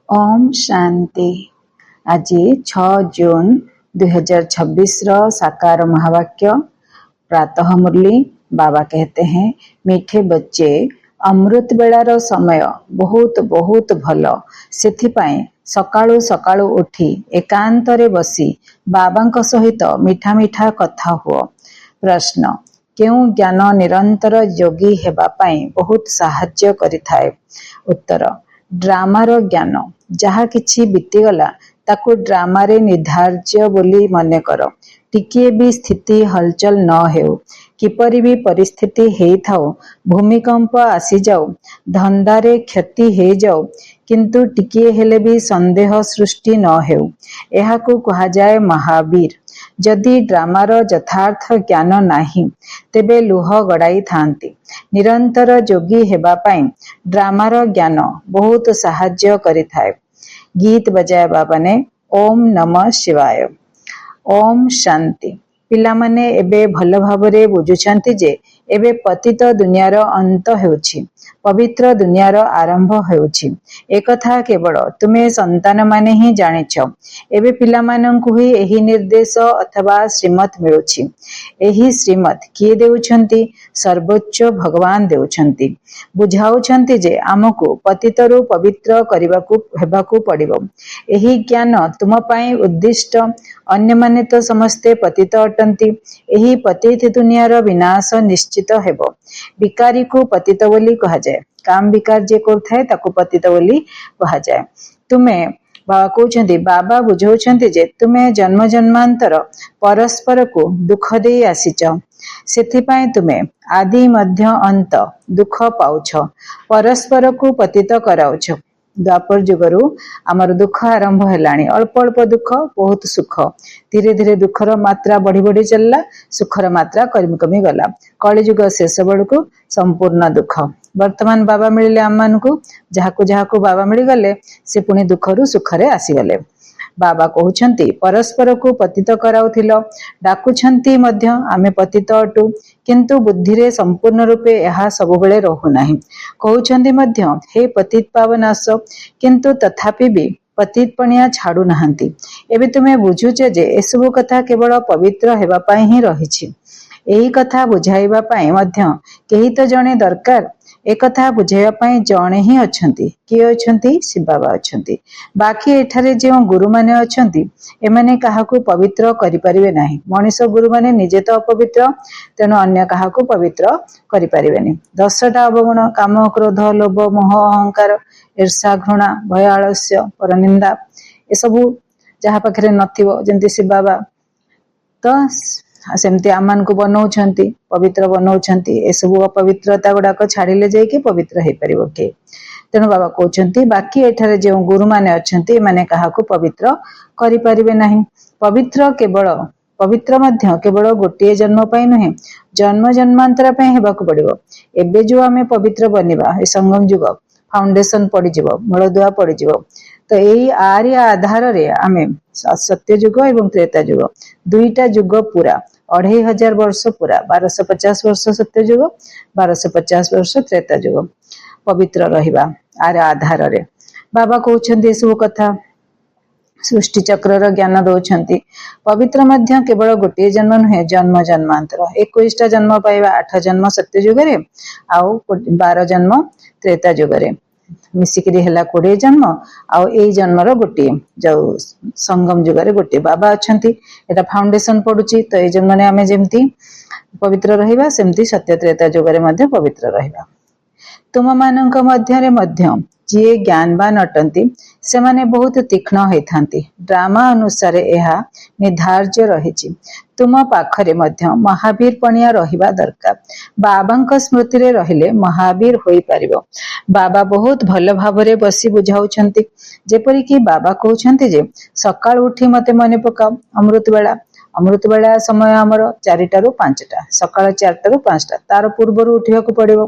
ओम शांति। आज 6 जून 2026 साकार महावाक्य प्रातः मुरली। बाबा कहते हैं, मीठे बच्चे अमृत बेलार समय बहुत बहुत भल, सेथिपाई सकाळु सकाळु उठी एकांतरे बसी बाबांक सहित मीठा मीठा कथा हुआ। प्रश्न, केउं ज्ञान निरंतर योगी हेबा पाई बहुत साहाय्य करिथाए? उत्तर, ड्रामार ज्ञान। जहा किछि बीतीगला ताकू ड्रामारे निर्धार्य बोली मने कर। टिकिए भी स्थिति हलचल न हेउ, किपरि भी परिस्थिति हेई थाउ, भूमिकंप आसी जाऊ, धंदारे क्षति हे जाऊ, किंतु टिकिए हेले भी संदेह सृष्टि न हेउ, एहाकू कहा जाए महावीर। जदि ड्रामार यथार्थ ज्ञान नाही तेबे लुह गड़ाई थांती। निरंतर योगी हेबा पाई ड्रामार ज्ञान बहुत साहाय्य करिथाए। गीत बजाय बाबा ने ओम नमः शिवाय। ओम शांति। पिलामाने एबे भल भावरे बुझुछंती जे एबे पतित दुनियार अंत हेउछि, पवित्र दुनियार आरंभ हेउछि। एकथा केवल तुमे संतान माने ही जानिछ। एबे पिलामानंकु ही एही निर्देश अथवा श्रीमत मिलुछि। एही श्रीमत किए देउछंती? सर्वोच्च भगवान देउछंती। बुझाउछंती जे आमको पतितरु पवित्र करिबाकू हेबाकू पड़िबो। एही ज्ञान तुम पाई उद्दिष्ट। अन्य माने तो समस्ते पतित अटंती। एही पतित दुनियार विनाश निश्चित हेबो। विकारी को पतित बोली कहा जाए। काम विकार जे करथाए ताकू पतित बोली कहा जाए। तुमे बाबा कहउछंती, बाबा बुझाउछंती जे तुमे जन्म जन्मांतर परस्पर को दुख देई आसीच, सेथिपाई तुमे आदि मध्य अंत दुख पाउछ, परस्पर को पतित कराउछ। द्वापर जुगरु आमर दुख आरंभ हेलाणी। अल्प अल्प दुख, बहुत सुख। धीरे धीरे दुखर मात्रा बढ़ी बढ़ी चलला, सुखर मात्रा कमी कमी गला। कलिजुग शेष बेलू संपूर्ण दुख। वर्तमान बाबा मिलिले आम मानकू, जहाकू जहाकू बाबा मिली गले से पुणी दुखरु सुखरे आसीगले। बाबा कहउछंती, परस्पर को पतित कराउथिल, डाकुछंती मध्य आमे पतित अटु, किंतु बुद्धिरे संपूर्ण रूपे यहा सबुबेले रहु नाही। कहउछंती मध्य, हे पतित पावनाश, किंतु तथापि भी पतित पणिया छाड़ू नाहंती। एबे तुमे बुझुचे जे एसबु कथा केवल पवित्र हेबा पाई ही रहिछि। एही कथा बुझाइबा पाई मध्य केही तो जणे दरकार। एक कथा बुझाइबा पाई जणे ही अछंती। किए अछंती? शिव बाबा अछंती। बाकी एठारे जे गुरु माने अछंती, एमाने काहाकू पवित्र करि परिबे नाही। मनीष गुरु माने निजे तो अपवित्र, तेनु अन्य काहाकू पवित्र करि परिबेनी। 10टा अवगुण, काम क्रोध लोभ मोह अहंकार ईर्षा घृणा भय आलस्य परनिंदा, ए सबु जहा पाखरे नथिबो, जेंति शिव बाबा तो सेमती आमान को बनाउछंती, पवित्र बनाउछंती। ए सबु अपवित्रता गुडाक छाड़िले जाइके पवित्र हे परिबो के। तेणु बाबा कहउछंती, बाकी एठारे जे गुरु माने अछंती माने काहाकू पवित्र करि परिबे नाही। पवित्र केवल पवित्र मध्य केवल गोटे जन्म पाई नुहे, जन्म जन्मांतर पाई हेबाकू पड़िबो। एबे जो आमे पवित्र बनिबा, ए संगम युग फाउंडेशन पड़ीजिवो, मूलदुआ पड़ीजिवो। तो यही आर्य आधार रे आमे सत्य युग एवं त्रेता युग दुईटा युग पूरा 2500 वर्ष पूरा 1250 वर्ष सत्य युग, 1250 वर्ष त्रेता युग पवित्र रहिबा आर्य आधार रे। बाबा कहउछंती सब कथा सृष्टि चक्र ज्ञान दौरान। पवित्र मध्य केवल गोटे जन्म नुहे, जन्म जन्मांतर 21टा जन्म पाइबा। 8 जन्म सत्य युगरे आउ 12 जन्म त्रेता युगरे मिसिकिरी हेला 20 जन्म। आउ एई जन्मर गोटे जो संगम युगरे गोटे बाबा अछंती। एटा फाउंडेशन पडुची। तो ए जन्म ने आमे जेमती पवित्र रहिबा, सेमती सत्य त्रेता युगरे मध्ये पवित्र रहिबा। तुम मानक मध्यरे मध्य जे ज्ञानवान अटंती से माने बहुत तीक्ष्ण होइथांती। ड्रामा अनुसार एहा निर्धार्य रहिछि। तुम पाखरे मध्य महावीर पणिया रहिबा दरकार। बाबांक स्मृति रे रहिले महावीर होई परिबो। बाबा बहुत भल भावरे बसी बुझाउछंती। जेपरि कि बाबा कहउछंती जे सकाळ उठी मते मने पकाओ अमृत बेला। अमृत बेला समय हमर 4टा रु 5टा, सकाळ 4टा रु 5टा। तार पूर्वरु उठिबाकू पड़िबो।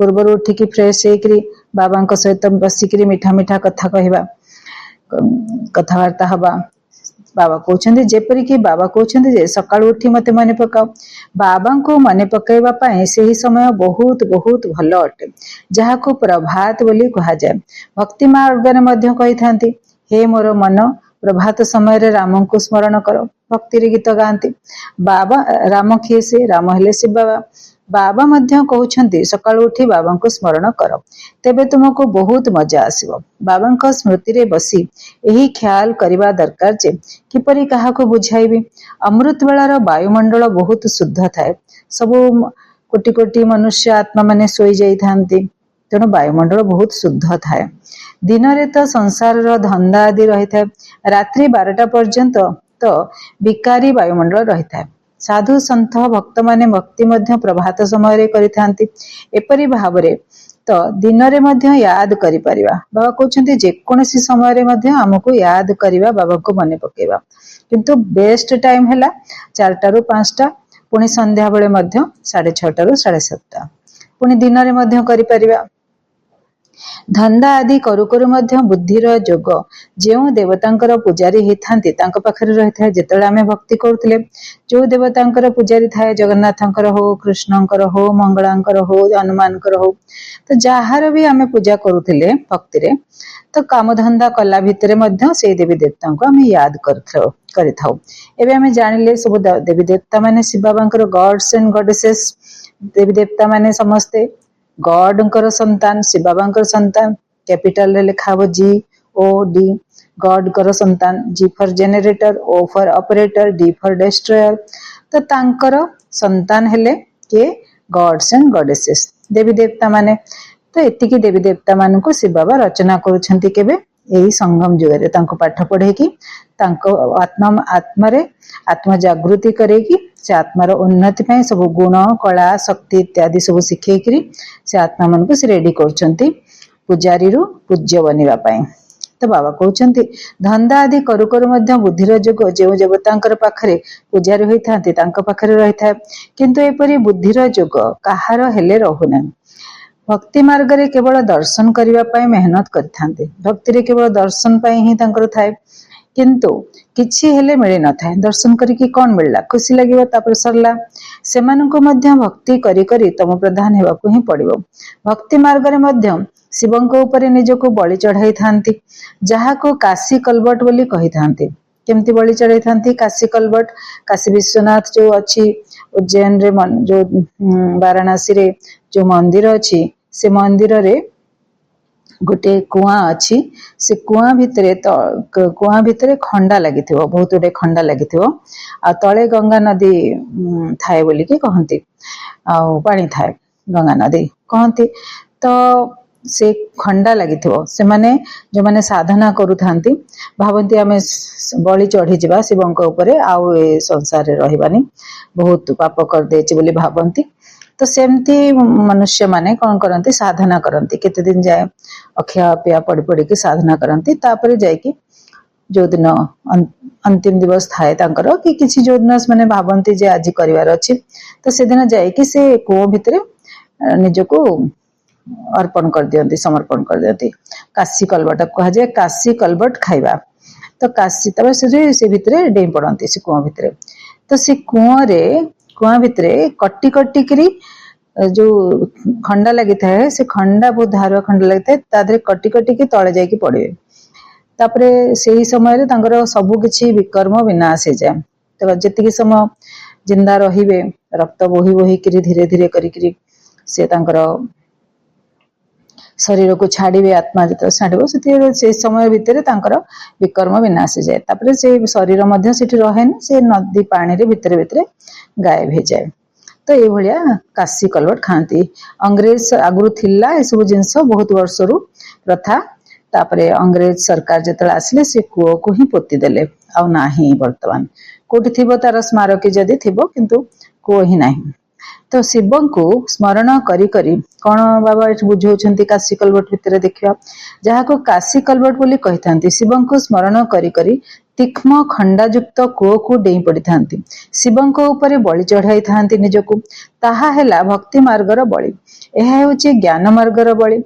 पूर्वरु उठिकी फ्रेश हेकरी बाबांक सहित बसिकरी मीठा मीठा कथा कहवा, कथबार्ता हवा। बाबा कहते जेपरिक बाबा कहते जे सकाळु उठी मते मन पकाओ। बाबा को मन पकईवा पाए सही समय बहुत बहुत भल अटे, जहाको प्रभात बोली कहा जाए। भक्ति मार्ग ने मध्य कही थांती, हे मोर मन प्रभात समय रे राम को स्मरण करो। भक्ति रे गीत गाती बाबा। राम किए से? राम हेले शिव बाबा। बाबा मध्य कहउछंती सकाळु उठी बाबा को स्मरण कर, तेबे तुमको बहुत मजा आसीबो। बाबा स्मृति रे बसी यही ख्याल करिबा दरकार जे किपरि काहाको बुझाइबी। अमृत बेलार वायुमंडल बहुत शुद्ध थाए, सब कोटि कोटि मनुष्य आत्मा माने सोई जाई थांती, तेणु वायुमंडल बहुत शुद्ध थाए। दिन रे तो संसार धंदा आदि रही थाए, रात्रि 12टा पर्यंत तो विकारी वायुमंडल रही थाए। साधु सन्थ भक्त माने भक्ति मध्य प्रभात समय रे करिथांती। एपरि भावरे तो दिन रे मध्य याद करि परिबा। बाबा कहउछंती जे कोनोसी समय रे मध्य हमको याद करिबा, बाबा को मने पकेबा, किंतु बेस्ट टाइम हैला 4टा रु 5टा, पुणी संध्या बेले मध्य 6:30 रु 7:30, पुणी दिन रे मध्य करि परिबा। धंदा आदि करू करू मध्य बुद्धिर जोग जो देवतांकर पूजारी होती पाखरे रही था। जिते आम भक्ति करुले जो देवतांकर पूजारी थाए, जगन्नाथंकर हो, कृष्णंकर हो, मंगलांकर हो, हनुमानकर हो, तो जार भी आम पूजा करुले भक्ति रे, तो काम धंदा कला भितर से देवी देवता को आम याद कर आम जानिले सब देवी देवता माने शिव बाबांकर गॉड्स एंड गॉडेसेस। देवी देवता माने समस्ते गॉडंकर संतान, शिव बाबांकर संतान। कैपिटल रे लिखा हो GOD, गॉड कर संतान। G for generator, O for operator, D for destroyer. तो तांकर संतान हेले के गॉड्स एंड गॉडेसेस, देवी देवता माने। तो एतिकी देवी देवता मान को शिव बाबा रचना करुछंती केबे यही संगम जुगरे, तांको पाठ पढ़े कि तांको आत्मा जागृति करेगी, से आत्मार उन्नति पाई सब गुण कला शक्ति इत्यादि सब शिखेकरी से आत्मा मन को से रेडी करछंती पूजारी रु पूज्य बनिबा पाई। तो बाबा कहउछंती धंदा आदि करू करू मध्य बुद्धिर जोग जो देवतांकर पाखरे पूजारी होई थांती तांको पाखरे रही थाए, किंतु एपरि बुद्धिर जोग काहार हेले रहुना। भक्ति मार्ग रे केवल दर्शन करिबा पाई मेहनत करथांते, भक्ति रे केवल दर्शन पाई ही तांकर थाए, किंतु किछि हेले मिले न थाए। दर्शन करिकी कोन मिलला, खुशी लागिबो, तापर सरला। सेमाननको मध्य भक्ति करी करी तम प्रधान हेबाकू ही पड़िबो। भक्ति मार्ग रे मध्य शिवंको ऊपर निजको बलि चढ़ाई थांती, जहाको काशी कलबट बोली कही थांती। केमती बलि चढ़ाई थांती? काशी कलबट, काशी विश्वनाथ जो अच्छी उज्जैन रे, जो वाराणसी रे जो मंदिर अच्छी, से मंदिर रे गोटे कुआ अच्छी, से कुआ भितरे खंडा लगी थिबो, बहुत गुटे खंडा लगी थिबो, आ तळे गंगा नदी थाए बोली के कहंती, आ पानी थाए गंगा नदी कहंती। तो से खंडा लगी थिबो, से माने जो माने साधना करू थांती भावंती आमे बलि चढ़ी जिबा शिवंक ऊपर, आउ ए संसार रे रहिबानी, बहुत पाप कर देछि बोली भावंती। तो सेमती मनुष्य माने कौन करती, साधना करती, केते दिन जाए अखिया पिया पड़ी पड़ी की साधना करती। तापर जाइकी जो दिन अंतिम दिवस थाए तांकर कि किछि जो दिन माने भावंती जे आज करिवार अछि, तो से दिन जाइकी से कुओ भितरे निजको अर्पण कर दियंती, समर्पण कर दियंती। काशी कलबट कहा जाए, काशी कलबट खाइबा। तो काशी तब से भितरे डेई पड़ती से कुओ भितरे। तो से कुआ भितरे कटी कटी करी जो खंडा लगी थाए, से खंडा बहुत धारुआ खंडा लगी थाए, तादरे कटी कटी के तळे जाइकी पड़े। तापरे सेही समय रे तांकर सबु किछि विकर्म विनाश हो जाए। तो जतिकी समय जिंदा रहिबे, रक्त बोही बोही करी धीरे धीरे करी से तांकर शरीर को छाड़िबे, आत्मा जत छाड़िबो से समय भितर तांकर विकर्म विनाश हो जाए। तापरे से शरीर मध्य सेठी रहेन, से नदी पानी रे भितर भितर गायब हो जाए। तो ये भलिया काशी कलबट खाती। अंग्रेज आगु थिला ए सब जिनस बहुत वर्ष रु प्रथा, तापरे अंग्रेज सरकार जतले आसिले से कुओ को ही पोती देले, आ नाही वर्तमान कोठी थिबो तार स्मारक जदी थिबो, किंतु कुओ ही नाही। तो शिवं को स्मरण करी करी कौन बाबा ये बुझाउछंती काशी कलबट भितर देखिया, जहा को काशी कलबट बोली कही थांती। शिवं को स्मरण करी करी तीक्ष्ण खंडायुक्त कुओ को डेई पड़ी थांती, शिवं को ऊपर बलि चढ़ाई थांती निजको। ताहा हेला भक्ति मार्गर बलि, यह हेउची ज्ञान मार्गर बलि,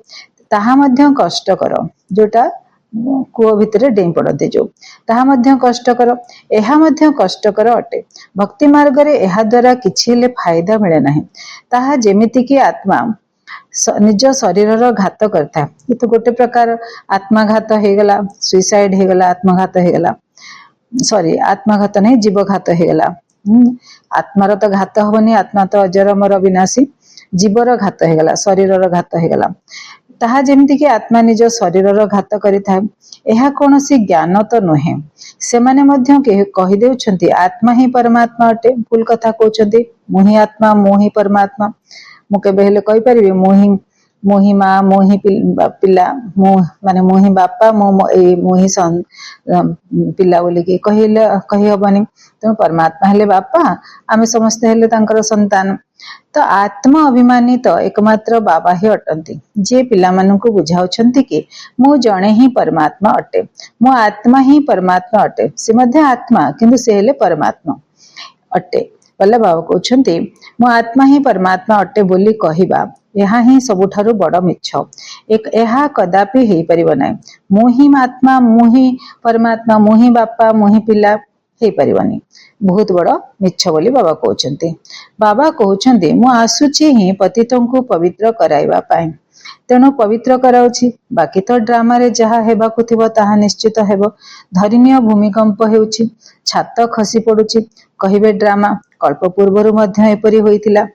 ताहा मध्य कष्टकर, जोटा कूଅ भितर डेई पड़ते जो ताहा मध्य कष्टकर एहा मध्य कष्टकर अटे। भक्ति मार्ग रे एहा द्वारा किछि हेले फायदा मिले नाही। ताहा जेमिति कि आत्मा निज शरीर घात करता ये तो गोटे प्रकार आत्माघात हो गला सुइसाइड हो गला आत्मघात हो गला सॉरी आत्मघात नहीं जीवघात हो गला। आत्मार तो घात हबनी आत्मा तो अजर अमर विनाशी जीवर घात हो गला शरीर घात हो गला ताहा जेमिति कि आत्मा निज शरीर घात करिथा एहा कोनोसी ज्ञान तो नुहे। सेमाने मध्य कहि देउछंती आत्मा ही परमात्मा अटे भूल कथा कहउछंती मुही आत्मा मुही परमात्मा मु केबे हेले कहि परिबे मुही माँ मुही पिला माने मुही बापा मुही पिला बोली के कहि हबनी तेणु परमात्मा हेले बापा आमे समस्ते हेले तांकर संतान तो आत्मा अभिमानी तो एकमात्र बाबा ही अटंती जे पिला माननकु बुझाउछंती कि मु जणे ही परमात्मा अटे मु आत्मा ही परमात्मा अटे से मध्य आत्मा किंतु से हेले परमात्मा अटे बोले बाबा कहउछंती मु आत्मा ही परमात्मा अटे बोली कहिबा यहा ही सबुठारु बड़ मिछ एक यहा कदापि हेई परिबो नै मु ही आत्मा मु ही परमात्मा मु ही बापा मु ही पिला हेई परिबनी बहुत बड़ मिछ बोली बाबा कहउछंती। बाबा कहउछंती मु आसुची ही पतितंकु पवित्र कराइबा पाई तेणु पवित्र कराउछि बाकी तो ड्रामा रे जहा हेबाकु थिबो ताहा निश्चित हेबो। धरिनिय भूमिकंप हेउछि छात खसी पडुछि कहिबे ड्रामा कल्प पूर्वरु मध्य एपरि होइतिला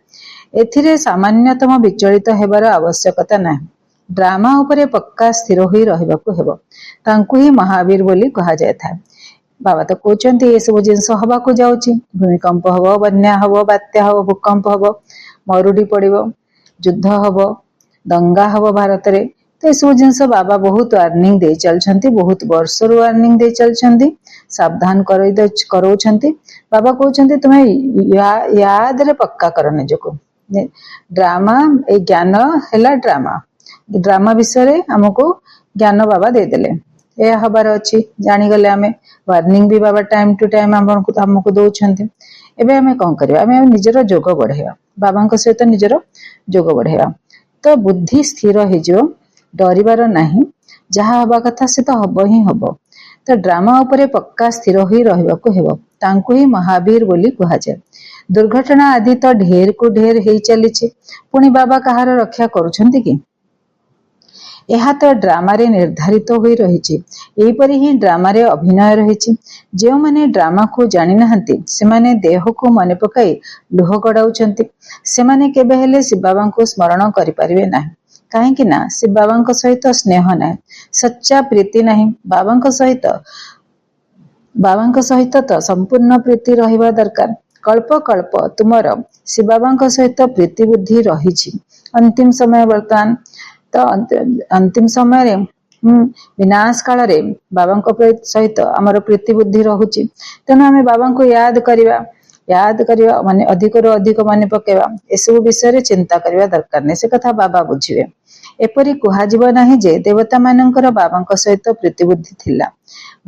एथिरे सामान्यतम विचलित हेबार आवश्यकता नाही। ड्रामा उपरे पक्का स्थिर होई रहिबाकु हेबो तांकु ही महावीर बोली कहा जाय था। बाबा तो कहउछंती ए सब जिंस हबाकु जाउछि भूमिकंप हबो बन्या हबो बात्या हबो भूकंप हबो मरुडी पड़िबो युद्ध हबो दंगा हबो भारत रे तो सब जिनस बाबा बहुत वार्निंग दे चलछंती बहुत वर्षर वार्निंग दे चलछंती सावधान करौछंती। बाबा कहउछंती तुमे याद रे पक्का कर निजको ड्रामा ए ज्ञान हैला ड्रामा विषय रे हमको ज्ञान बाबा दे देले ए हबार अछि जानि गले आमे वार्निंग भी बाबा टाइम टू टाइम हमको दउछंती। एबे हमें कोन करबा हमें निजर जोग बढ़ेबा बाबांक सहित निजर जोग बढ़ेबा तो बुद्धि स्थिर हे जो डरिबार नाही जहा हबा कथा से तो हबो ही हबो तो ड्रामा उपरे पक्का स्थिर होई रहिबाकु हेबो तांकु ही महावीर बोली कहा जाय। दुर्घटना आदि तो ढेर को ढेर हेई चलीछि पुणी बाबा कहार रक्षा करूछंती कि यह तो ड्रामा रे निर्धारित होई रहिछि एपरि ही ड्रामा रे अभिनय रहिछि। जे माने ड्रामा को जानि नहंती से माने देह को मने पकाई लुह गडाउछंती से माने केबे हेले शिव बाबा को स्मरण करि परिबे नाही काहे कि ना शिव बाबा सहित स्नेह नाही सच्चा प्रीति नाही बाबा सहित तो संपूर्ण प्रीति रहिबा दरकार। कल्प कल्प तुमर शिव बाबा सहित प्रीति बुद्धि रहिछि अंतिम समय वर्तमान तो अंतिम समय रे विनाश काल रे बाबा सहित आमर प्रीति बुद्धि रहुछि तेणु आमे बाबा को याद करिवा माने अधिक रो अधिक माने पकेवा एसबु विषय रे चिंता करिवा दरकार नै से कथा बाबा बुझिवे। एपरि कुहा जीव नाही जे देवता मानकर बाबा सहित प्रीति बुद्धि थिला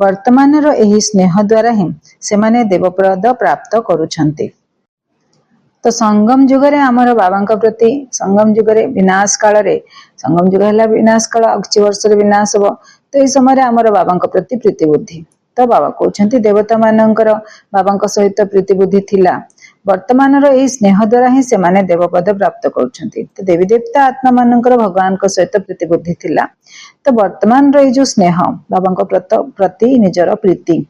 वर्तमान रो एही स्नेह द्वारा ही से माने देवप्रद प्राप्त करूछंती। तो संगम जुग रे आमर बाबा प्रति संगम जुग रे विनाश काल रे संगम जुग है विनाश काल अक्षी वर्ष रे विनाश हो तो ये समय आमर बाबा प्रति प्रीति बुद्धि तो बाबा कहउछंती देवता मानकर बाबा सहित प्रीति बुद्धि थिला वर्तमान रो एही स्नेह द्वारा ही से माने देवपद प्राप्त करूछंती। तो देवी देवता आत्मा मानकर भगवान को सहित प्रीति बुद्धि थिला तो वर्तमान रो जो स्नेह बाबा प्रति निजर प्रीति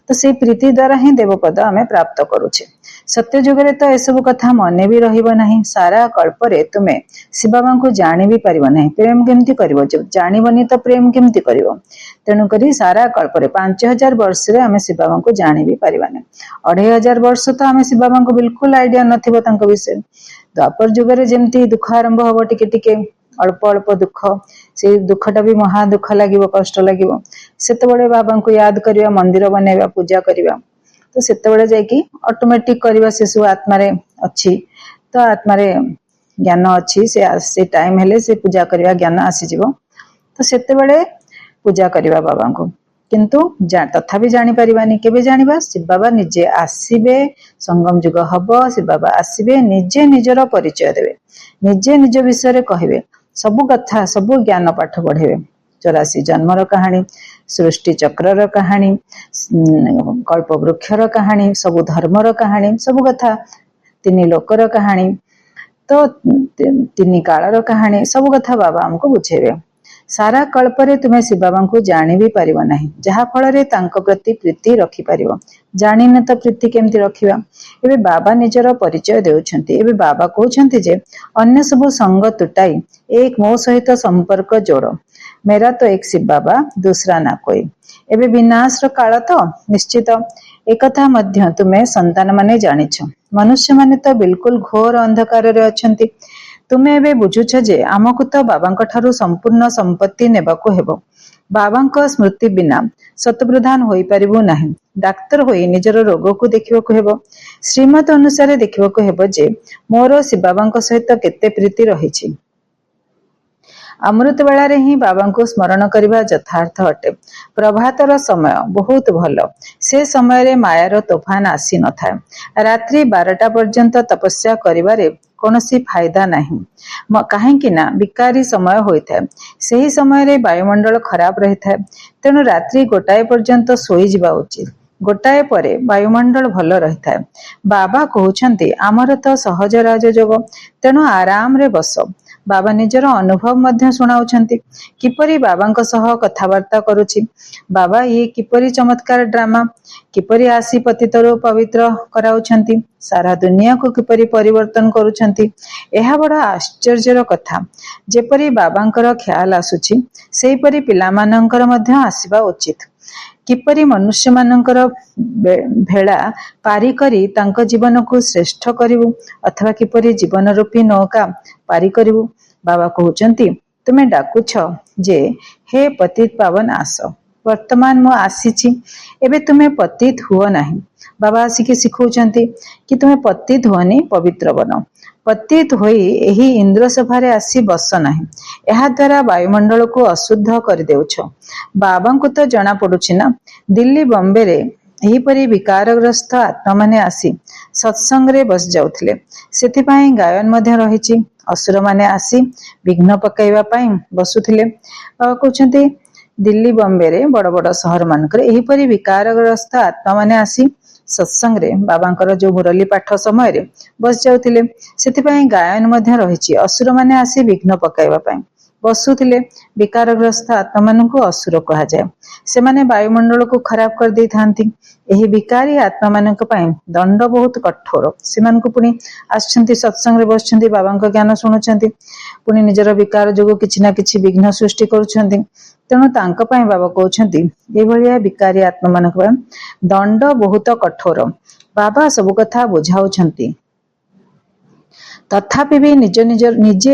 तो से प्रीति द्वारा ही देवपद आमे प्राप्त करूछे। सत्य जुग रे तो एसबु कथा मने भी रहिबो नाही सारा कल्प रे तुमे शिव बाबा को जानि भी परिबो नाही प्रेम केमती करिवो जब जानिबनी तो प्रेम केमती करिवो तेणु करी सारा कल्प रे 5000 वर्ष रे आमे शिव बाबा को जानि भी परिबा नाही 2500 वर्ष तो आमे शिव बाबा को बिल्कुल आइडिया नथिबो तांक विषय। द्वापर जुग रे जेमती दुख आरंभ होबो टिके टिके अल्प अल्प दुख से दुखटा भी महा दुख लागिवो कष्ट लागिवो सेते बळे बाबा को याद करिवा मंदिर बनेवा पूजा करिवा तो सेते बळे जायकी ऑटोमेटिक करिवा से सब आत्मा रे अछि तो आत्मा रे ज्ञान अछि से टाइम हेले से पूजा करिवा ज्ञान आसी जिवो तो सेते बळे पूजा करिवा बाबा को किंतु तथापि जानि परिबानी केबे जानिबा शिव बाबा निजे आसीबे संगम जुग हबो शिव बाबा आसीबे निजे निजर परिचय देबे निजे निज विषय रे कहिबे सब कथा सब ज्ञान पाठ पढ़ेबे 84 जन्मर कहानी, सृष्टि चक्रर कहानी, कल्पवृक्षर कहानी, सबु धर्मर कहानी, सबु कथा, 3 लोकर कहानी, तो 3 कालर कहानी, सबु कथा बाबा हमको बुझेबे। सारा कल्परे तुमे शिव बाबा को जानी भी पारिबो नाही, जहा फଳରେ तांको प्रति प्रीति रखि पारिबो। जानी न तो प्रीति केमती रखिबा। एबे बाबा निजर परिचय देउछंती। एबे बाबा कहउछंती जे अन्य सब संग तुटाई एक मो सहित संपर्क जोड़। मेरा तो एक शिव बाबा, दूसरा ना कोई। एबे विनाशर काल तो निश्चित एकथा मध्य तुमे संतान माने जानिछ। मनुष्य माने तो बिल्कुल घोर अंधकार रे अछंती। तुमे एबे बुझुछ जे आमको तो बाबांक ठारू संपूर्ण संपत्ति नेबाको हेबो। बाबांक स्मृति बिना शतप्रधान होई परिबो नाही। डाक्तर होई निजर रोग को देखिबाको हेबो। श्रीमत अनुसार देखिबाको हेबो जे मोर शिव बाबांक सहित केते प्रीति रहिछि। अमृत बेला रे ही बाबा को स्मरण करबा यथार्थ अटे। प्रभातर समय बहुत भल। से समय रे मायार तोफान आसी न थाए। रात्रि 12टा पर्यंत तपस्या करिबारे कोनोसी फायदा नाही। काहेकि ना विकारी समय होइथाए। सेही समय रे वायुमंडल खराब रहिथाए। तेणु रात्रि 1टाए पर्यंत सोई जिबा उचित। 1टाए परे वायुमंडल भल रहिथाए। बाबा कहउछंती आमर तो सहज राजयोग, तेणु आराम रे बस। बाबा निजर अनुभव मध्य सुनाउछंती। किपरि बाबांक सह कथावार्ता करुछि। बाबा ये किपरि चमत्कार ड्रामा, किपरि आसी पतितरो पवित्र कराउछंती, सारा दुनिया को किपरि परिवर्तन करुछंती। एहा बड़ आश्चर्यर कथा। जेपरि बाबांकर ख्याल आसुछि, सेहीपरि पिलामानंकर मध्य आसीबा उचित। किपरि मनुष्य मानंकर भेड़ा पारी करी तांको जीवन को श्रेष्ठ करिवु, अथवा किपरि जीवन रूपी नौका पारी करिवु। बाबा कहउचंती तुमे डाकुछ जे हे पतित पावन आस। वर्तमान मो आसीछि, एबे तुमे पतित हुओ नाही। बाबा आसिके सिखौचंती कि तुमे पतित होनी, पवित्र बनो। पतित होई एही इंद्र सभारे आसी बस नाही। एहा द्वारा वायुमंडल को अशुद्ध कर देउछ। बाबा को तो जना पडुछि ना, दिल्ली बॉम्बे रे एहीपरि विकारग्रस्त आत्मा माने आसी सत्संग रे बस जाउथिले। सेथिपाई गायन मध्य रहिछि। असुर माने आसी विघ्न पकाइबा पाई बसुथिले। कहउछंती दिल्ली बॉम्बे रे बड़ बड़ शहर मानकर एहीपरि विकारग्रस्त आत्मा माने आसी सत्संग रे बाबांकर जो मुरली पाठ समय रे बस जाउथिले। सेथिपाई गायन मध्य रहिछि। असुर माने आसी विघ्न पकाइबा पाई बसुथिले। विकारग्रस्त आत्मा मानकु असुर कहा जाय। से माने वायुमंडल को खराब कर दै थांती। एही विकारी आत्मा मानक पाई दंड बहुत कठोर। से मानकु पुनी आछंती सत्संग रे बसछंती, बाबांक ज्ञान सुनुछंती, पुनी निजर विकार जोगो किछि ना किछि विघ्न सृष्टि करूछंती। तेणु तांक पाई बाबा कहउछंती ए भलिया विकारी आत्मा मानक पाई दंड बहुत कठोर। बाबा सब कथा बुझाउछंती। तथापि भी निजे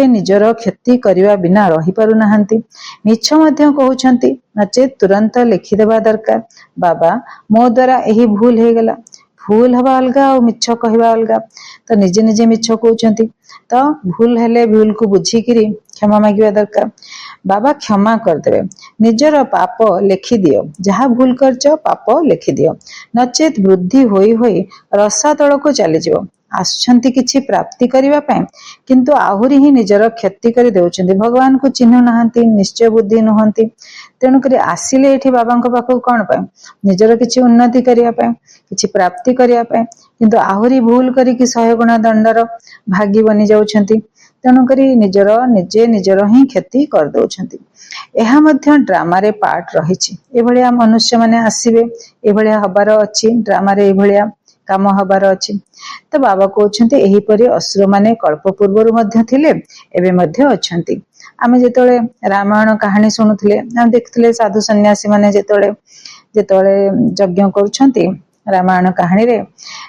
निजर क्षति करिवा बिना रही पारु नाहंती। मिछ मध्य कहउछंती, नचेत तुरंत लिखि देबा दरकार। बाबा मो द्वारा एही भूल हे गेला। भूल हवा अलगा और मिछ कहवा अलगा। तो निजे निजे मिछ कहउछंती। तो भूल हेले भूल को बुझिकिरी क्षमा मागिबा दरकार। बाबा क्षमा कर देबे। निजर पाप लिखि दियो। जहा भूल करछ पाप लिखि दियो, नचेत वृद्धि होई होई रसा तळ को चली जिवो। आछंती किछि प्राप्ति करिवा पाए, किंतु आहुरी ही निजर क्षति करि देउछंती। भगवान को चिन्ह नाहंती, निश्चय बुद्धि नहंती। तेणु करी आसिले एठी बाबांक पाखु कोन पाए, निजर किछि उन्नति करिवा पाए, किछि प्राप्ति करिवा पाए, किंतु आहुरी भूल करी कि 100 गुणा दंडर भागी बनि जाउछंती। तेणु करी निजे निजर ही क्षति कर दउछंती। एहा मध्य ड्रामा रे पार्ट रहिछि। ए भलिया मनुष्य माने आसीबे, ए भलिया हबार अछि, ड्रामा रे ए भलिया काम हबार अछि। तो बाबा कहउछंती एही परि असुर माने कल्प पूर्वरु मध्य थिले, एबे मध्य अछंती। आमे जेतोळे रामायण कहानी सुनुथिले, हम देखथिले साधु सन्यासी माने जेतोळे यज्ञ करूछंती रामायण कहानी रे,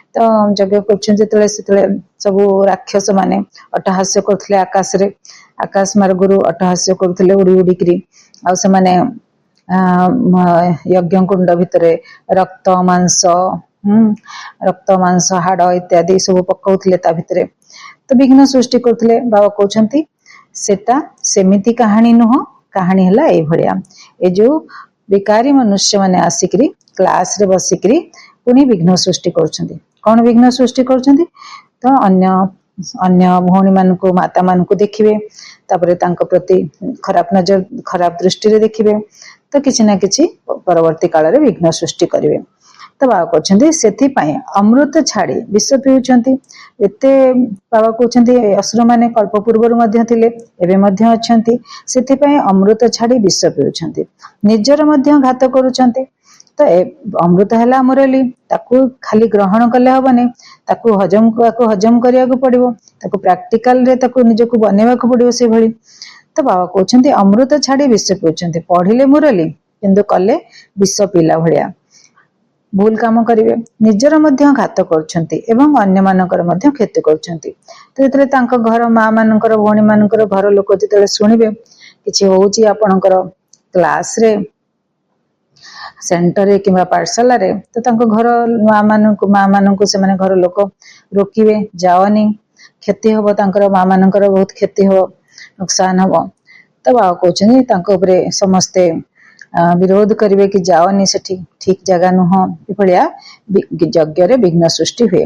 तो यज्ञ करूछंती जेतोळे सेतोळे सबु राक्षस माने अट्टहास्य करथिले आकाश रे। आकाश मार्गरु अट्टहास्य करथिले उडी उडी करी। आ से माने यज्ञ कुंड भितरे रक्त मांस हाड़ इत्यादि सब पकाउथिले ता भितरे, तो विघ्न सृष्टि करथिले। बाबा कहउछंती सेटा सेमिति कहानी नुह, कहानी हला ए भलिया। ए जो विकारी मनुष्य माने आसिकरी क्लास रे बसिकरी पुनी विघ्न सृष्टि करूछंती। कोन विघ्न सृष्टि करूछंती, तो अन्य अन्य भौणी मानकु माता मानकु देखिबे तापरे तांको प्रति खराब नजर खराब दृष्टि रे देखिबे तो किछि ना किछि परवर्ती काल रे विघ्न सृष्टि करिवे। तो बाबा कहते से अमृत छाड़ी विष पिउछंती एते बाबा कहते असुर माने कल्प पूर्वर मध्य थिले एबे मध्य अछंती सेथिपई अमृत छाड़ी विष पिउछंती निजर मध्य घात करूछंती। तो अमृत है मुरली ताकू खाली ग्रहण कले हेनी ताकू हजम करिया को पड़िबो ताकू प्रैक्टिकल रे ताकू निजको बनेवा को पड़िबो से भली। तो बाबा कहते अमृत छाड़ी विष पिउछंती पढ़िले मुरली किंतु कले विष पीला भलिया भूल काम करिवे निजर मध्य घात करछंती एवं अन्य मानकर मध्य क्षति करछंती। तो जेतले तांको घर मां मानकर भौणी मानकर घर लोक जेतले सुनिबे किछि होउची आपणकर क्लास रे सेंटर रे किबा पाठशाला रे तो तांको घर मां मानकु से माने घर लोक रोकिवे जाओनी क्षति होबो तांकर मां मानकर बहुत क्षति हो नुकसान होबो। तो बाबा कहछनी तांको उपरे समस्ते विरोध करिवे कि जाओनी से ठीक जगह नुह भलिया यज्ञ रे विघ्न सृष्टि हुए।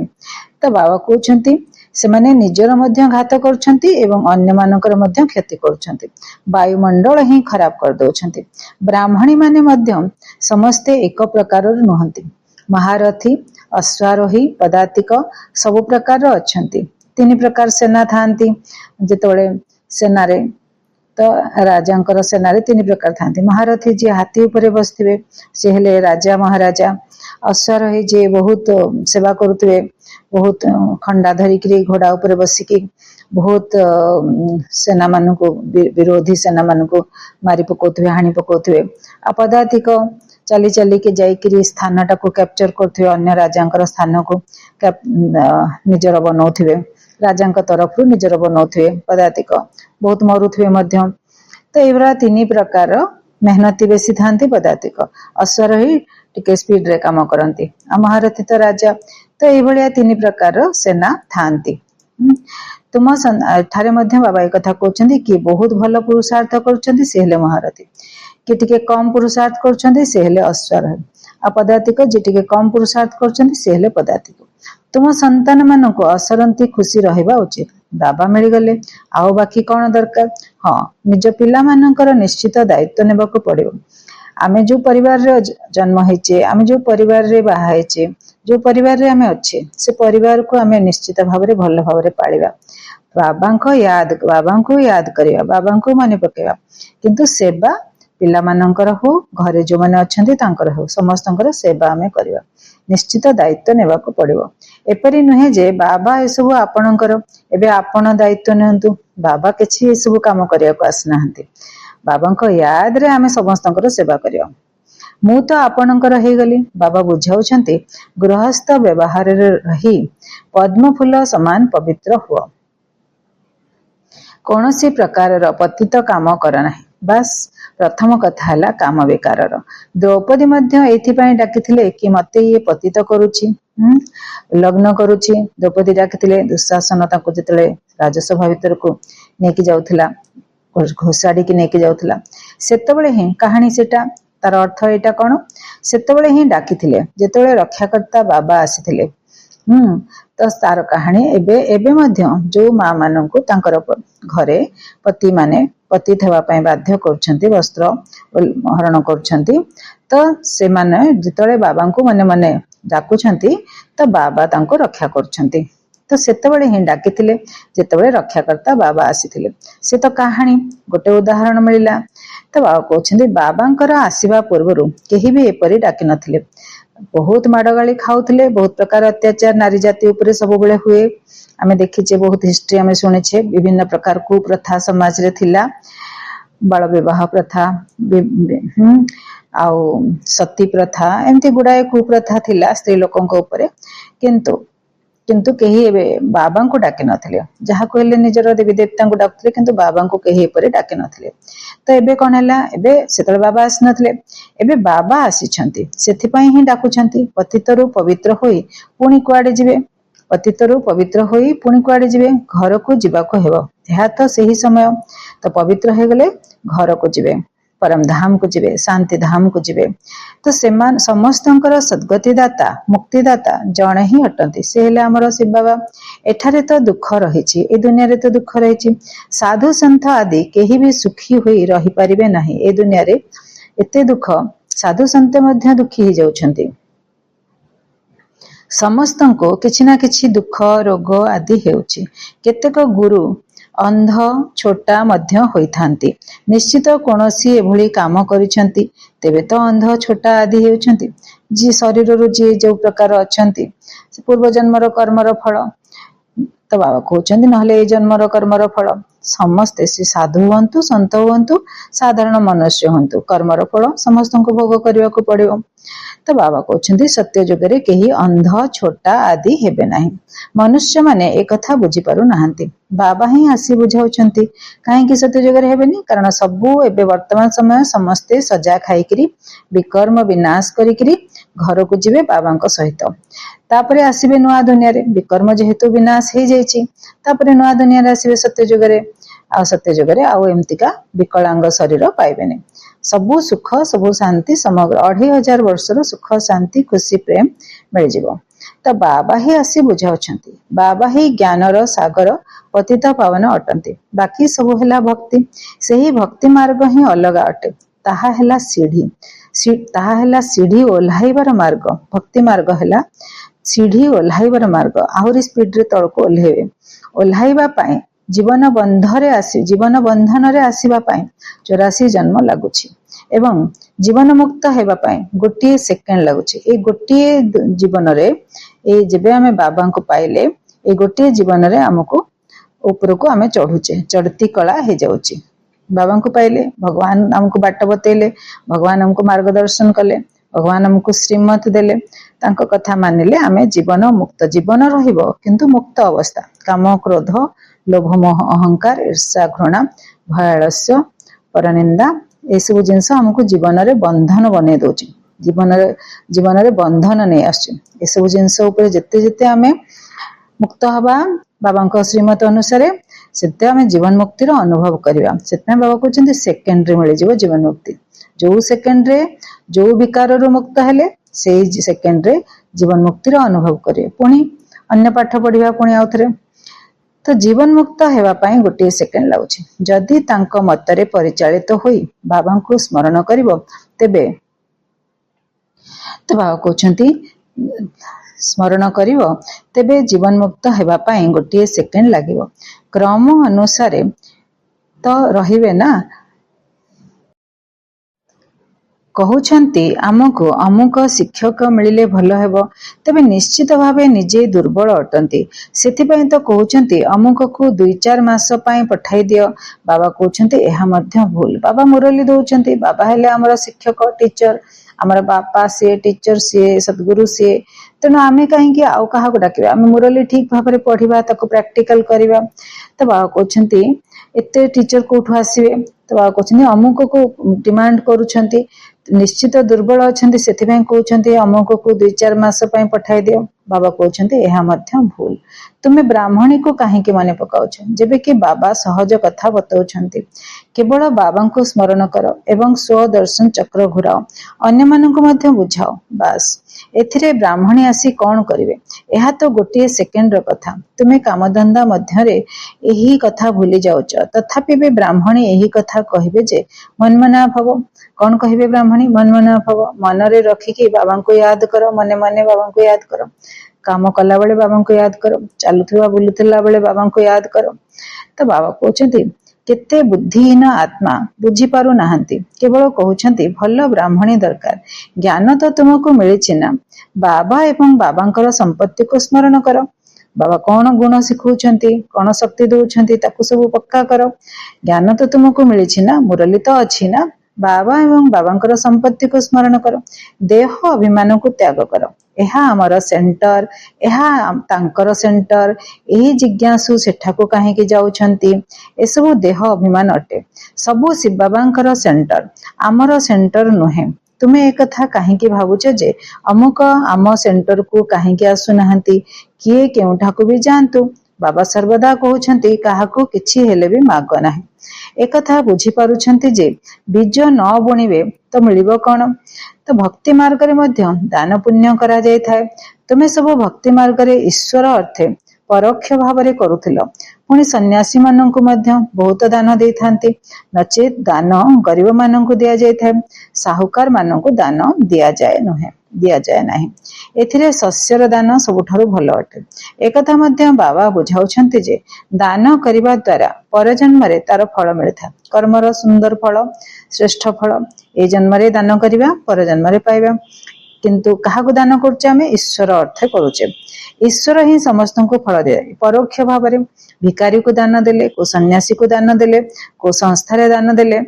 तो बाबा कहछंती से माने निजर मध्य घात करछंती एवं अन्य मानकर मध्य क्षति करछंती वायुमंडल ही खराब कर दोछंती। ब्राह्मणी माने मध्य समस्ते एक प्रकार नुहंती महारथी अश्वारोही पदातिक सब प्रकार अच्छंती तीन प्रकार सेना थांती जेतोळे सेना रे तो राजांकर सेना रे तीन प्रकार थांती महारथी जे हाथी ऊपर बसथिबे से हेले राजा महाराजा अश्वारोही जे बहुत सेवा करुथिबे बहुत खंडा धरिकी घोड़ा ऊपर बसिकी बहुत सेना मानकु विरोधी सेना मानकु मारी पकोथिबे हानि पकोथिबे आ पदातिक चली चली के जाइकरी स्थान टाको कैप्चर करथिबे अन्य राजांकर स्थान को निजर बनौथिबे राजांक तरफ निजर बनौथिबे पदातिक बहुत मरुथिबे मध्य। तो एवरा तीन प्रकार मेहनती बेसी थांती पदातिक अश्वारोही टिके स्पीड रे काम करंती आ महारथी तो राजा। तो ये तीन प्रकार सेना थांती। तुम ठारे मध्य बाबा एक कथा कहउछंती कि बहुत भल पुरुषार्थ करछंती से हेले महारथी कि टिके कम पुरुषार्थ करछंती से हेले अश्वारोही आ पदातिक जे टिके कम पुरुषार्थ करछंती से हेले पदातिक। तुम संतान मानक असरंती खुशी रहिबा उचित बाबा मिल गले आओ बाकी कौन दरकार। हाँ निज पिला मानकर निश्चित दायित्व नेबाको पड़िबो। आमे जो परिवार रे जन्म हेचे आमे जो परिवार रे बाहा हेचे जो परिवार रे आमे अच्छे से परिवार को आमे निश्चित भाव रे भल भाव रे पालिबा बाबा को याद करिया बाबा को माने पकेबा किंतु सेवा पिला मानकर हो घरे जो माने अछंती तांकर हो समस्तंकर सेवा आमे करिवा निश्चित दायित्व नेबाको पड़िबो। एपरि नुहे जे बाबा ए सब आपणकर एबे आपण दायित्व नियंतु बाबा किछि ए सब काम करिया को आसनाहंती बाबा को याद रे आमे समस्तंकर सेवा करिया। मु तो आपणकर हे गली बाबा बुझाउछंती गृहस्थ व्यवहार रे रही पद्म फूल समान पवित्र हुआ कौनसी प्रकार पतित काम कर नाही बस प्रथम कथा हला काम बेकार। द्रौपदी मध्य एथिपाई डाकिथिले कि मते ये पतित करूची लग्न करूची द्रौपदी डाकिथिले दुशासन ताको जेतले राजसभा भीतर को नेकी जाउथिला घोषाड़ी की नेकी जाउथिला सेतबेले ही कहानी सेटा तार अर्थ एटा कोन सेतबेले ही डाकिथिले जेतबेले रक्षाकर्ता बाबा आसीथिले तो तार कहानी एबे एबे मध्य जो मां माननकु तांकर घरे पति माने पति थवा पय बाध्य करछंती वस्त्र हरण करछंती तो से माने जेतबेले बाबांकु मने मने डाकुछंती तो बाबा तांको रक्षा करछंती। तो सेतबेले ही डाकिथिले जेतबेले रक्षाकर्ता बाबा आसीथिले से तो कहानी गोटे उदाहरण मिलिला। तो बाबा कहछंती बाबांकर आसीबा पूर्वरु केही भी एपरि डाकि नथिले बहुत माडगाली खाउथिले बहुत प्रकार अत्याचार नारी जाति उपरे सब बेले हुए आमे देखिचे बहुत हिस्ट्री आमे सुनिचे विभिन्न प्रकार कुप्रथा समाज रे थिला बाल विवाह प्रथा आउ सती प्रथा एमती गुडाए कुप्रथा थिला स्त्री लोकंक उपरे किंतु किंतु केही एबे बाबा को डाके नथिले जहा कहले निजर देवी देवता को डाकथिले किंतु बाबा को केही एपरे डाके नथिले। तो एबे कोन हला एबे सेतले बाबा आसी नथिले एबे बाबा आसीछंती सेथि पई ही डाकुछंती पतितरु पवित्र होई पुणी कुआडे जिवे पतितरु पवित्र होई पुणी कुआडे जिवे घर को जिबा को हेबो यहा तो सही समय तो पवित्र हे गले घर को जिवे परम धाम को जिबे, शांति धाम को जिबे। तो सेमान समस्तंकर सद्गतिदाता मुक्तिदाता जणे ही अटंती, से हेले हमर शिव बाबा। एठारे तो दुख रही, ए दुनिया रे तो दुख रही। साधु संत आदि केही भी सुखी होई रही परिबे नहीं। ए दुनिया रे एते दुख, साधु संत मध्य दुखी ही जाउछंती। समस्तंको किछि ना किछि दुख रोग आदि हेउछि। केतेक गुरु अंध छोटा मध्य होइथांती, निश्चित कोनोसी एभली काम करिसंती तेबे तो अंध छोटा आदि हेउछंती। जी शरीर रु जी जो प्रकार अछंती से पूर्व जन्मर कर्मर फल। तो बाबा कहउछंती नहले ए जन्मर कर्मर फल। समस्ते से साधु हुंतु संत हुंतु साधारण मनुष्य हुंतु कर्मर फल समस्तंको भोग करबा को पड़िबो। तो बाबा कहउछंती सत्य जुगरे केही अंध छोटा आदि हेबे नाही। मनुष्य माने एक कथा बुझी पारु नाहंती, बाबा ही आसी बुझाउछंती। काहे कि सत्य जुगरे हेबेनी, कारण सबु एबे वर्तमान समय समस्ते सजा खाइकरी विकर्म विनाश करिकरी घर को जिबे बाबांको सहित। तापरे आसीबे नुआ दुनिया रे, विकर्म जेहेतु विनाश हे जायछि तापरे नुआ दुनिया रे आसीबे सत्य जुगरे। आ सत्य जुगरे आउ एमतिका विकलांग शरीर पाइबेनी। सबु सुख सबु शांति समग्र 2500 वर्षर सुख शांति खुशी प्रेम मिल जिवो। तो बाबा ही आसी बुझाउछंती, बाबा ही ज्ञानर सागर पतित पावन अटंती। बाकी सबु हेला भक्ति, सेही भक्ति मार्ग ही अलगा अटे। ताहा हेला सीढ़ी ओल्हाइबार मार्ग। भक्ति मार्ग हेला सीढ़ी ओल्हाइबार मार्ग। आहुरी स्पीड रे तळको ओल्हेबे। ओल्हाइबा पई जीवन बंधन रे आसीबा पई 84 जन्म लागुछि एवं जीवन मुक्त हेबा पई गोटिए सेकेंड लागुछि। ए गोटिए जीवन रे ए जेबे आमे बाबा को पाइले ए गोटिए जीवन रे हमको ऊपर को आमे चढ़ुचे, चढ़ती कला हे जाउछि। बाबा को पाइले भगवान हमको बाट बतैले, भगवान हमको मार्गदर्शन कले, भगवान हमको श्रीमत देले, तांको कथा मानिले आमे जीवन मुक्त जीवन रहिबो, किंतु मुक्त अवस्था। काम क्रोध लोभ मोह अहंकार ईर्षा घृणा भयालस्य परनिंदा ए सब जिनस हमको जीवन रे बंधन बने दोछि। जीवन रे बंधन नै आछि। ए सब जिनस ऊपर जेते जेते आमे मुक्त हवा बाबा श्रीमत अनुसार सेते आमे जीवन मुक्तिर अनुभव करिवा। सेते बाबा कहउछन्ती सेकेंड रे मिल जिवो जीवन मुक्ति। जो सेकेंड रे जो विकार रो मुक्त हेले सेही सेकेंड रे जीवन मुक्तिर अनुभव करिवे। पुणी अन्य पाठ पढ़िवा पुणी आउथरे। तो जीवन मुक्त हेबा पई गोटे सेकेंड लागुछि। जदि तांको मतरे परिचालित होई बाबा को स्मरण करिवो तेबे तो बाबा कहउछन्ती स्मरण करिवो तेबे जीवन मुक्त हेबा पई गोटे सेकेंड लागिवो। क्रम अनुसार तो रहिबे ना। कहउछन्ती आमको अमुक शिक्षक मिलिले भल हेबो, तबे निश्चित भावे निजे दुर्बल अटंती। सेथिपई तो कहउछन्ती अमुक को 2-4 मास पई पठाई दियो। बाबा कहउछन्ती एहा मध्य भूल। बाबा मुरली दउछन्ती, बाबा हेले हमर शिक्षक टीचर, हमर बापा से टीचर से सद्गुरु से। तेणु आमे कहीं कि आउ कहा को डाकिबा, आमे मुरली ठीक भाबरे पढ़िबा, ताको प्रैक्टिकल करिबा। तो बाबा कहउछन्ती एते टीचर कोठु आसीबे। तो बाबा कहउछन्ती अमुक को डिमांड करूछन्ती, निश्चित दुर्बल अछन्ती, सेथिपई कहउछन्ती अमुक को 2-4 मास पई पठाई दियो। बाबा कहउछन्ती एहा मध्य भूल। तुमे ब्राह्मणी को काहे के माने पकाउछ, जेबे कि बाबा सहज कथा बतौछन्ती। केवल बाबा को स्मरण करो एवं स्वदर्शन चक्र घुराओ, अन्य माननको मध्य बुझाओ। बास एथिरे ब्राह्मणी आसी कोन करिवे? एहा तो गोटे सेकेंड रो कथा। तुमे कामधंदा मध्यरे एही कथा भूली जाउछ, तथापि बे ब्राह्मणी एही कथा कहिबे जे मनमना भव। कौन कहिबे ब्राह्मणी? मनमना भव। मनरे रखिकी बाबा को याद करो, मने मने बाबा को याद करो। काम कला बेले बाबा को याद करो, चालुथिबा बुलुथिला बेले बाबा को याद करो। तो बाबा कहउछन्ती केते बुद्धिहीन आत्मा बुझी पारु नाहंती, केवल कहउछन्ती भल ब्राह्मणी दरकार। ज्ञान तो तुमको मिलिछि ना, बाबा एवं बाबांकर संपत्ति को स्मरण करो। बाबा कौन गुण सिखौछन्ती, कौन शक्ति दउछन्ती, ताकू सब पक्का करो। ज्ञान तो तुमको मिलिछि ना, मुरली तो अछि ना, बाबा एवं बाबांकर संपत्ति को स्मरण करो। देह अभिमान को त्याग करो। एहा हमर सेंटर, एहा तांकर सेंटर। एही जिज्ञासु सेठाको काहे के जाउछन्ती? एसबु देह अभिमान अटे। सबु शिव बाबांकर सेंटर, आमर सेंटर नुहे। तुमे एक कथा काहे के भाबुछ जे अमुक आम सेंटर को काहे के आसु नाहंती? किए केउठाको भी जानतु, बाबा सर्वदा कहउछंती काहाको किछि हेले भी माग नाही। एकथा बुझी पारुछंती जे बीज न बुणिबे तो मिलिबो कोन। तो भक्ति मार्ग रे मध्य दान पुण्य करा जाय थाए। तुमे सब भक्ति मार्ग रे ईश्वर अर्थे परोक्ष भाव रे करुथिलो। पुणी सन्यासी माननकु मध्य बहुत दान देई थांती। नचेत दान गरीब माननकु दिया जाय थाए, साहुकार माननकु दान दिया जाय नाही। एथिरे शस्यर दान सबुठारु भलो अटे। एकथा मध्य बाबा बुझाउछंती जे दान करिबा द्वारा पर जन्म रे तार फल मिलिथा। कर्मर सुंदर फल, श्रेष्ठ फल ए जन्म रे दान करिबा पर जन्म रे पाइबा। किंतु काहाकु दान करुचे आमे ईश्वर अर्थे करुचे। ईश्वर ही समस्त को फल दे। परोक्ष भाव रे भिकारी को दान देले, को सन्यासी को दान देले, को संस्था रे दान देले,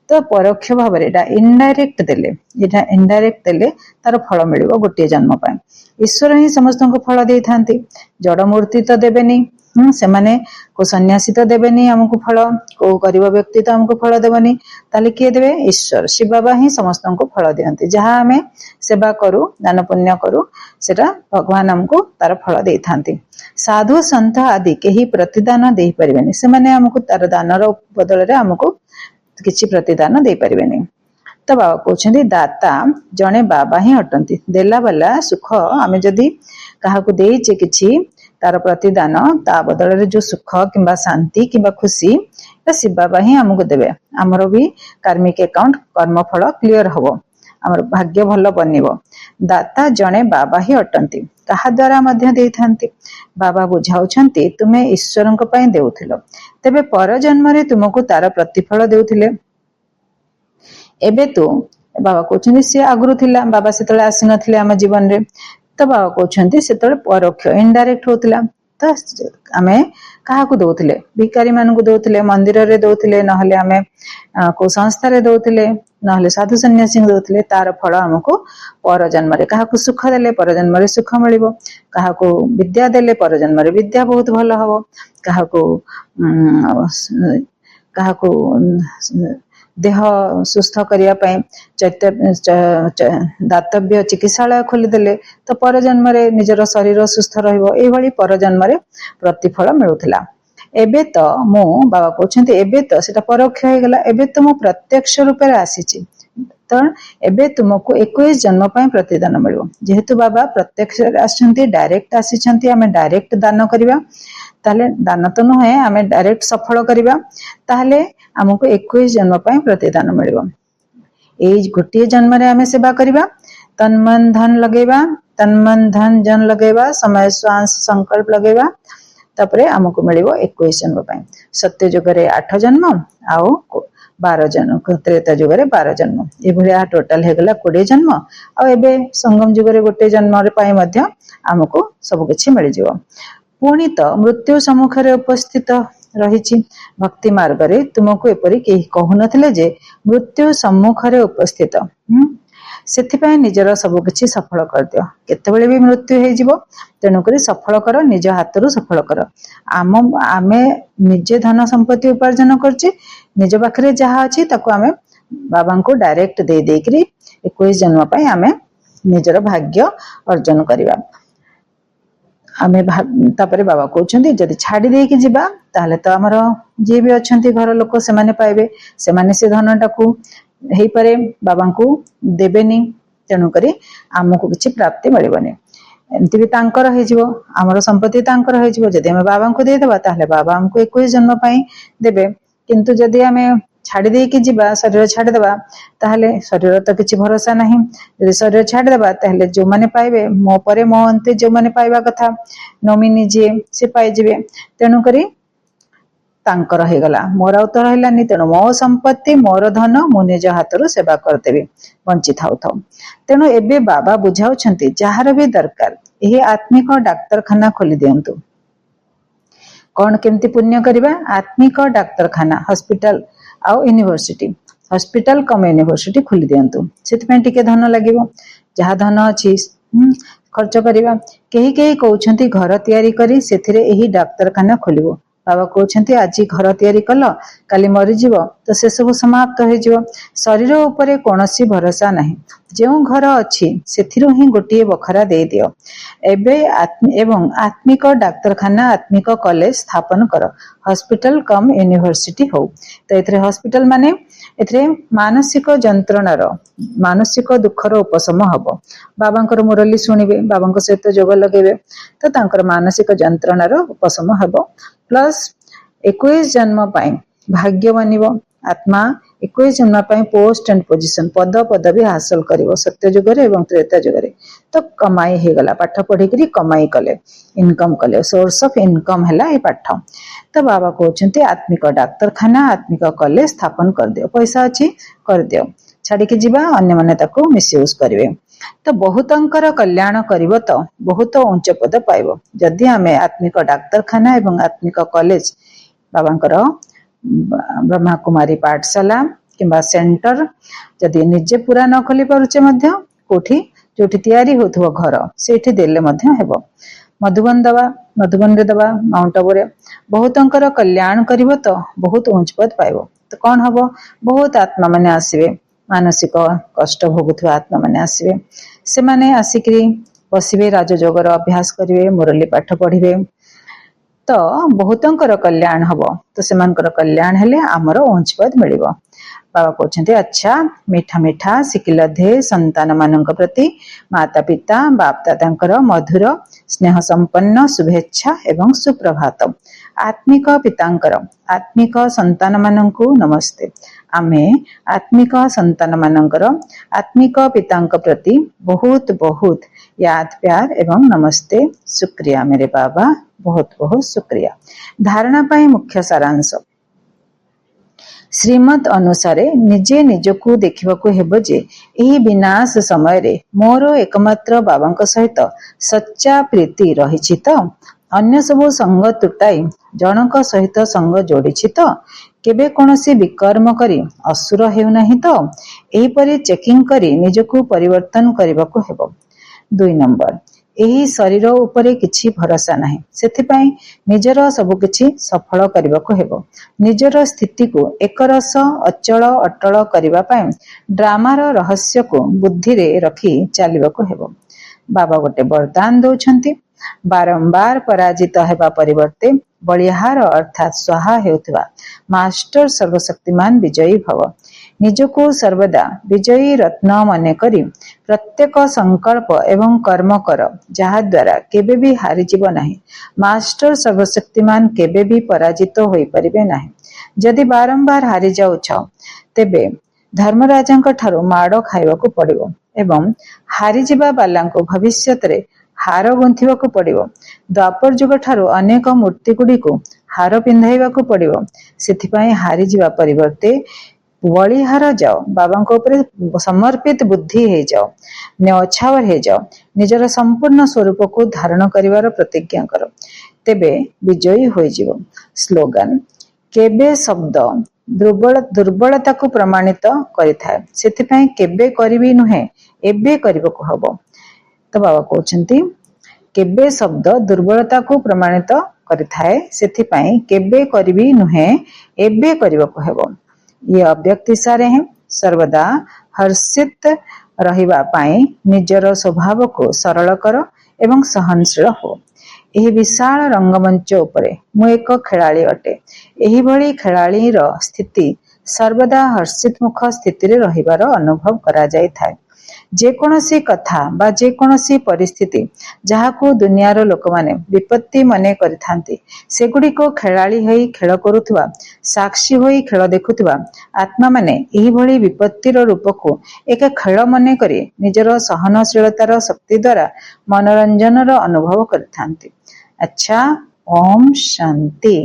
तो परोक्ष भाव रे इनडायरेक्ट देले तार फल मिलिबो गोटे जन्म पाए। ईश्वर ही समस्त को फल दे थांती। जड़ मूर्ति तो देबेनी, से माने को सन्यासी तो देबेनी हमको फल, को गरीब व्यक्ति तो हमको फल देबनी। ताले किए देबे? ईश्वर शिव बाबा ही समस्त को फल दियंती। जहाँ आमे सेवा करू, दान पुण्य करू, सेटा भगवान हमको तार फल दे थांती। साधु संत आदि केही प्रतिदान दे परिबेनी। से माने हमको तार दानर बदल रे हमको किछि प्रतिदान दे परिबेनी। तो बाबा कहउछंती दाता जणे बाबा ही हटंती। देला वाला सुख आमे जदी काहाकू देइचे किछि तार प्रतिदान, ता बदल रे जो सुख किंबा शांति किंबा खुशी शिव बाबा ही हमको देबे। हमरो भी कार्मिक अकाउंट कर्मफल क्लियर हबो, हमर भाग्य भल बनिबो। दाता जणे बाबा ही अटंती, कहा द्वारा मध्य देई थांती। बाबा बुझाउछंती तुमे ईश्वरंक पई देउथिलो, तेबे पर जन्म रे तुमको तार प्रतिफल देउथिले। एबे तो बाबा कहउछंती से आगुरु थिला, बाबा सेतले आसी नथिले हम जीवन रे। तो बाबा कहउछंती सेतले परोक्ष इनडायरेक्ट होतिला। तो आमे काहाकू दउथिले? भिकारी मानकू दउथिले, मंदिर रे दउथिले, नहले आमे को संस्था रे दउथिले, नहले साधु सन्यासी दउथिले। तार फल हमको पर जन्म रे काहाकू सुख देले पर जन्म रे सुख मिलिबो, काहाकू विद्या देले पर जन्म रे विद्या बहुत भलो हबो, काहाकू देह सुस्थ करिया पई दातव्य चिकित्सालय खोली देले तो पर जन्म रे निजर शरीर सुस्थ रहइबो। एई भली पर जन्म रे प्रतिफल मिलुथिला। एबे तो मो बाबा कहउछंती एबे तो सेटा परोक्ष हो गेला। एबे तो मो प्रत्यक्ष रूप रे आसीची, तो एबे तुमको 21 जन्म पई प्रतिदान मिलिबो। जेहेतु बाबा प्रत्यक्ष आछंती, डायरेक्ट आसीछंती, आमे डायरेक्ट दान करिबा, ताले दान तो नहे आमे डायरेक्ट सफल करिबा, ताले हमको 21 जन्म पई प्रतिदान मिलिबो। एई गोटे जन्म रे आमे सेवा करिबा, तन मन धन लगेबा, तन मन धन जन लगेबा, समय श्वास संकल्प लगेबा, तपरे हमको मिलिबो 21 जन्म पई। सत्य युग रे 8 जन्म आउ 12 जन्म, त्रेता युग रे 12 जन्म, ए भलिया टोटल हे गेला 20 जन्म। आ एबे संगम युग रे गोटे जन्म रे पई मध्य हमको सब किछि मिलि जिवो। पुणी तो मृत्यु सम्मुख रे उपस्थित रहिछि। भक्ति मार्ग रे तुमको एपरि केही कहु नथिले जे मृत्यु सम्मुख रे उपस्थित, सेथिपाई निजर सब किछि सफल कर दियो। केतेबेले भी मृत्यु हे जिवो, तेनु करी सफल कर, निज हाथरू सफल कर। आमे निजे धन संपत्ति उपार्जन करछि, निज पाखरे जहा अछि ताको आमे बाबा को डायरेक्ट दे देकरी 21 जन्म पई आमे निजर भाग्य अर्जन करिबा। आमे तापरे बाबा कहउछंती जदि छाडी देकी जिबा ताहले तो हमर जे भी अछंती घर लोक से माने पाइबे, से माने से धनटाकू हेई पारे बाबा को देबेनी, तेनु करी हमको किछि प्राप्ति मिलिबनी। एमती भी तांकर हे जिवो, हमर संपत्ति तांकर हे जिवो। जदि हम बाबा को दे देबा ताहले बाबा हमको 21 जन्म पई देबे। किंतु जदि हमें छाड़ी देकी जिबा, शरीर छाड़ी देबा, ताहले शरीर तो किछि भरोसा नहीं। जदि शरीर छाड़ी देबा ताहले जो माने पाइबे, मो परे मो अंते जो माने पाइबा कथा नोमिनी जे से पाइ जिवे। तेनु करी तांकर हे गला, मोर तो रहलानी। तेनु मो संपत्ति मोर धन मु निज हाथरू सेवा करदेबी, बंची थाउ थाउ। तेनु एबे बाबा बुझाउछंती जहार भी दरकार एही आत्मिक डाक्तरखाना खोली दियंतु। कौन केमती पुण्य करिबा? आत्मिक डाक्तरखाना, हॉस्पिटल आउ यूनिवर्सिटी, हॉस्पिटल कम यूनिवर्सिटी खोली दियंतु। सेति टिके धन लागिबो, जहा धन अछि खर्च करिबा। केही केही कहउछंती घर तयारी करी सेथिरे एही डाक्तरखाना खोलिबो। बाबा कहते आज घर तैयारी कल काली मरीजीव तो से सब समाप्त हो शरीर उपरे कौनसी भरोसा नहीं जो घर अच्छी से ही गोटे बखरा दे दियो एवं आत्मिक डाक्तरखाना आत्मिक कॉलेज स्थापन कर हॉस्पिटल कम यूनिवर्सिटी हो तो ये हॉस्पिटल माने एथरे मानसिक जंत्रणार मानसिक दुखर उपशम हम बाबा मुरली शुणवे बाबा सहित जोग लगे तो तांकर मानसिक जंत्रणार उपशम हम प्लस 21 जन्म पाई भाग्य बनिव आत्मा 21 जन्म पाई पोस्ट एंड पोजिशन पद पदवी हासिल करिवो सत्य जुगरे एवं त्रेता जुगरे तो कमाई हे गला पाठ पढ़ी करी कमाई कले इनकम कले सोर्स ऑफ इनकम हैला ए पाठ तो बाबा कहते आत्मिक डाक्तरखाना आत्मिक कॉलेज स्थापन कर दियो पैसा अच्छी कर दियो छाड़ी के जीवा अन्य माने ताको मिसयूज करिवे तो बहुतंकर कल्याण करिवो तो बहुत उच्च पद पाइबो जदि आमे आत्मिक डाक्तरखाना एवं आत्मिक कॉलेज बाबांकर ब्रह्मा कुमारी पाठशाला किंबा सेंटर जदि निजे पूरा न खोली पारुचे मध्य कोठी जोठी तैयारी होथो घर सेठी देले मध्य हेबो मधुबन दवा मधुबन रे दवा माउंट आबू रे बहुतंकर कल्याण करिवो तो बहुत उच्च पद पाइबो तो कौन हबो बहुत आत्मा माने आसीबे मानसिक कष्ट भोगुथुवा आत्मा माने आसीबे से माने आसिकरी बसिबे राजयोगर अभ्यास करिवे मुरली पाठ पढ़िबे तो बहुतंकर कल्याण हब तो सेमानकर कल्याण हेले आमर उच्च पद मिलिबो बाबा कहते अच्छा मीठा मीठा शिकिलधे संतान मानक प्रति माता पिता बाप दादा मधुर स्नेह संपन्न शुभेच्छा एवं सुप्रभात आत्मिक पितांकर आत्मिक संतान मानकु नमस्ते आमे आत्मिक संतान मानकर आत्मिक पितांक प्रति बहुत बहुत याद प्यार एवं नमस्ते शुक्रिया मेरे बाबा बहुत बहुत शुक्रिया धारणा पाई मुख्य सारांश श्रीमत अनुसार निजे निजकू देखिबाकू हेबो जे एही विनाश समय रे मोर एकमात्र बाबांक सहित सच्चा प्रीति रहिछि त अन्य सबो संग तुटाई जनक सहित संग जोड़िछि त केबे कोनोसी विकर्म करी असुर हेउ नाही त एही परि चेकिंग करी निजकू परिवर्तन करबाकू हेबो 2 नंबर एही शरीर उपरे किछि भरोसा नाही सेथिपाई निजर सबु किछि सफल करबाकू हेबो निजर स्थिति को एकरस अचल अटल करबा पाई ड्रामार रहस्य को बुद्धि रे रखी चलिबाकू हेबो बाबा गोटे वरदान दउछंती बारंबार पराजित हेबा परिवर्ते बलिहार अर्थात स्वाहा हेउथबा मास्टर सर्वशक्तिमान विजयी भव निजको सर्वदा विजयी रत्न मने करी प्रत्येक संकल्प एवं कर्म कर जहा द्वारा केबे भी हारि जीव नाही मास्टर सर्वशक्तिमान केबे भी पराजित होई परिबे नाही जदि बारंबार हारि जाउछ तेबे धर्मराजांक ठारो माड़ खाइबाकू पड़िबो एवं हारि जीवा बालांको भविष्यत रे हार गुंथिबाकू पड़िबो द्वापर जुग ठारो अनेक मूर्ति गुड़िको हार पिंधाइबाकू पड़िबो सेथिपाई हारि जीवा परिवर्ते बलिहार जाओ बाबा ऊपर समर्पित बुद्धि हे जाओ न्यौछावर हे जाओ निजर संपूर्ण स्वरूप को धारण करिवार प्रतिज्ञा करो तेबे विजयी होई जीवो स्लोगन केबे शब्द दुर्बलता को प्रमाणित करिथाय सेथिपाई केबे करिवि नुहे एबे करिबको हबो तो बाबा कहते केबे शब्द दुर्बलता को प्रमाणित करिथाय सेथिपाई केबे करिवि नुहे एबे करिबको हेबो ये अव्यक्ति सारे हैं सर्वदा हर्षित रहिबा पाई निजर स्वभाव को सरल कर एवं सहनशील हो एही विशाल रंगमंच उपरे मु एक खेलाड़ी अटे एही भली खेलाड़ी रो स्थिति सर्वदा हर्षित मुख स्थिति रे रहिबार अनुभव करा जाय थाए जेकोसी कथा बा जेकोसी परिस्थिति जहाकू दुनियार लोक माने विपत्ति मने करिथांती सेगुडी को खेलाड़ी होई खेल करुथुवा साक्षी होई खेल देखुथुवा आत्मा माने एही भली विपत्तिर रूप को एक खेल मने करी निजर सहनशीलतार शक्ति द्वारा मनोरंजनर अनुभव करिथांती अच्छा ओम शांति।